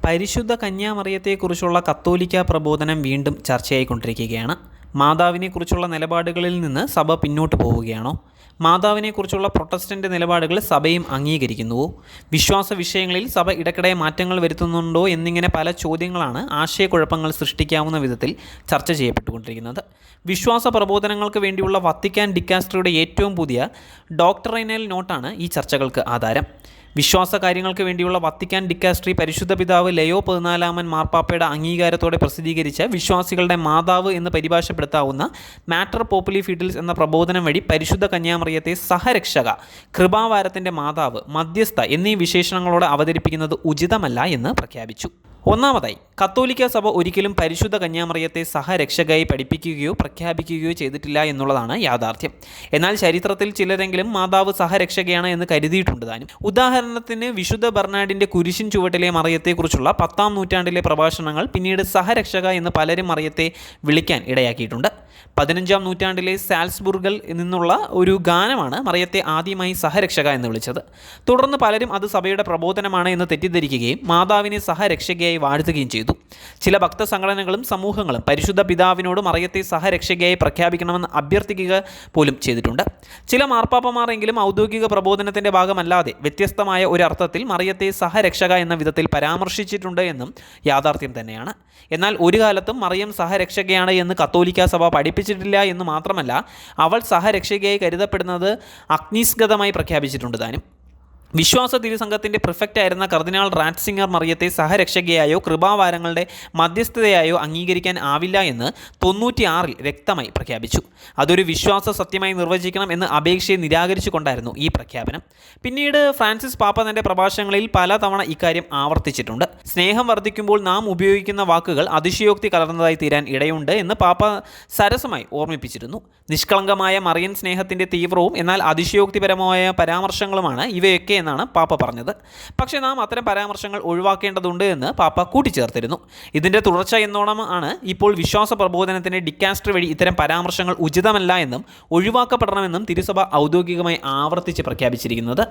പരിശുദ്ധ കന്യാമറിയത്തെക്കുറിച്ചുള്ള കത്തോലിക്ക പ്രബോധനം വീണ്ടും ചർച്ചയായിക്കൊണ്ടിരിക്കുകയാണ്. മാതാവിനെക്കുറിച്ചുള്ള നിലപാടുകളിൽ നിന്ന് സഭ പിന്നോട്ട് പോവുകയാണോ? മാതാവിനെക്കുറിച്ചുള്ള പ്രൊട്ടസ്റ്റൻ്റ് നിലപാടുകൾ സഭയും അംഗീകരിക്കുന്നുവോ? വിശ്വാസ വിഷയങ്ങളിൽ സഭ ഇടയ്ക്കിടെ മാറ്റങ്ങൾ വരുത്തുന്നുണ്ടോ എന്നിങ്ങനെ പല ചോദ്യങ്ങളാണ് ആശയക്കുഴപ്പങ്ങൾ സൃഷ്ടിക്കാവുന്ന വിധത്തിൽ ചർച്ച ചെയ്യപ്പെട്ടുകൊണ്ടിരിക്കുന്നത്. വിശ്വാസ പ്രബോധനങ്ങൾക്ക് വേണ്ടിയുള്ള വത്തിക്കാൻ ഡിക്കാസ്ട്രിയുടെ ഏറ്റവും പുതിയ ഡോക്ടറൈനൽ നോട്ടാണ് ഈ ചർച്ചകൾക്ക് ആധാരം. വിശ്വാസ കാര്യങ്ങൾക്ക് വേണ്ടിയുള്ള വത്തിക്കാൻ ഡിക്കാസ്ട്രി പരിശുദ്ധ പിതാവ് ലയോ 14 മാർപ്പാപ്പയുടെ അംഗീകാരത്തോടെ പ്രസിദ്ധീകരിച്ച വിശ്വാസികളുടെ മാതാവ് എന്ന് പരിഭാഷപ്പെടുത്താവുന്ന മാറ്റർ പോപ്പുലി ഫിഡിൽസ് എന്ന പ്രബോധനം വഴി പരിശുദ്ധ കന്യാമറിയത്തെ സഹരക്ഷക, കൃപാവാരത്തിൻ്റെ മാതാവ്, മധ്യസ്ഥ എന്നീ വിശേഷണങ്ങളോടെ അവതരിപ്പിക്കുന്നത് ഉചിതമല്ല എന്ന് പ്രഖ്യാപിച്ചു. ഒന്നാമതായി, കത്തോലിക്ക സഭ ഒരിക്കലും പരിശുദ്ധ കന്യാമറിയത്തെ സഹരക്ഷകയായി പഠിപ്പിക്കുകയോ പ്രഖ്യാപിക്കുകയോ ചെയ്തിട്ടില്ല എന്നുള്ളതാണ് യാഥാർത്ഥ്യം. എന്നാൽ ചരിത്രത്തിൽ ചിലരെങ്കിലും മാതാവ് സഹരക്ഷകയാണ് എന്ന് കരുതിയിട്ടുണ്ട് താനും. ഉദാഹരണത്തിന് വിശുദ്ധ ബെർണാഡിൻ്റെ കുരിശിൻ ചുവട്ടിലെ മറിയത്തെക്കുറിച്ചുള്ള 10-ാം നൂറ്റാണ്ടിലെ പ്രഭാഷണങ്ങൾ പിന്നീട് സഹരക്ഷക എന്ന് പലരും മറിയത്തെ വിളിക്കാൻ ഇടയാക്കിയിട്ടുണ്ട്. 15-ാം നൂറ്റാണ്ടിലെ സാൽസ്ബുർഗിൽ നിന്നുള്ള ഒരു ഗാനമാണ് മറിയത്തെ ആദ്യമായി സഹരക്ഷക എന്ന് വിളിച്ചത്. തുടർന്ന് പലരും അത് സഭയുടെ പ്രബോധനമാണ് എന്ന് തെറ്റിദ്ധരിക്കുകയും മാതാവിനെ സഹരക്ഷകയായി വാഴ്ത്തുകയും ചെയ്തു. ചില ഭക്തസംഘടനകളും സമൂഹങ്ങളും പരിശുദ്ധ പിതാവിനോട് മറിയത്തെ സഹരക്ഷകയായി പ്രഖ്യാപിക്കണമെന്ന് അഭ്യർത്ഥിക്കുക പോലും ചെയ്തിട്ടുണ്ട്. ചില മാർപ്പാപ്പമാരെങ്കിലും ഔദ്യോഗിക പ്രബോധനത്തിൻ്റെ ഭാഗമല്ലാതെ വ്യത്യസ്തമായ ഒരർത്ഥത്തിൽ മറിയത്തെ സഹരക്ഷക എന്ന വിധത്തിൽ പരാമർശിച്ചിട്ടുണ്ട് എന്നും യാഥാർത്ഥ്യം തന്നെയാണ്. എന്നാൽ ഒരു കാലത്തും മറിയം സഹരക്ഷകയാണ് എന്ന് കത്തോലിക്ക സഭ പഠിപ്പിച്ചിട്ടില്ല എന്ന് മാത്രമല്ല, അവൾ സഹരക്ഷകയായി കരുതപ്പെടുന്നത് അഗ്നിസ്ഗതമായി പ്രഖ്യാപിച്ചിട്ടുണ്ട് താനും. വിശ്വാസ തിരുസംഘത്തിൻ്റെ പ്രിഫക്റ്റായിരുന്ന കർദിനാൾ റാറ്റ്സിംഗർ മറിയത്തെ സഹരക്ഷകയായോ കൃപാവാരങ്ങളുടെ മധ്യസ്ഥതയായോ അംഗീകരിക്കാൻ ആവില്ല എന്ന് 96-ൽ വ്യക്തമായി പ്രഖ്യാപിച്ചു. അതൊരു വിശ്വാസ സത്യമായി നിർവചിക്കണം എന്ന് അപേക്ഷയെ നിരാകരിച്ചുകൊണ്ടായിരുന്നു ഈ പ്രഖ്യാപനം. പിന്നീട് ഫ്രാൻസിസ് പാപ്പ തൻ്റെ പ്രഭാഷണങ്ങളിൽ പലതവണ ഇക്കാര്യം ആവർത്തിച്ചിട്ടുണ്ട്. സ്നേഹം വർദ്ധിക്കുമ്പോൾ നാം ഉപയോഗിക്കുന്ന വാക്കുകൾ അതിശയോക്തി കലർന്നതായി തീരാൻ ഇടയുണ്ട് എന്ന് പാപ്പ സരസമായി ഓർമ്മിപ്പിച്ചിരുന്നു. നിഷ്കളങ്കമായ മറിയൻ സ്നേഹത്തിൻ്റെ തീവ്രവും എന്നാൽ അതിശയോക്തിപരമായ പരാമർശങ്ങളുമാണ് ഇവയൊക്കെ എന്നാണ് പാപ്പ പറഞ്ഞത്. പക്ഷേ നാം അത്തരം പരാമർശങ്ങൾ ഒഴിവാക്കേണ്ടതുണ്ട് എന്ന് പാപ്പ കൂട്ടിച്ചേർത്തിരുന്നു. ഇതിൻ്റെ തുടർച്ച എന്നോണം ആണ് ഇപ്പോൾ വിശ്വാസ പ്രബോധനത്തിന് ഡിക്കാസ്ട്രി വഴി ഇത്തരം പരാമർശങ്ങൾ ഉചിതമല്ല എന്നും ഒഴിവാക്കപ്പെടണമെന്നും തിരുസഭ ഔദ്യോഗികമായി ആവർത്തിച്ച് പ്രഖ്യാപിച്ചിരിക്കുന്നത്.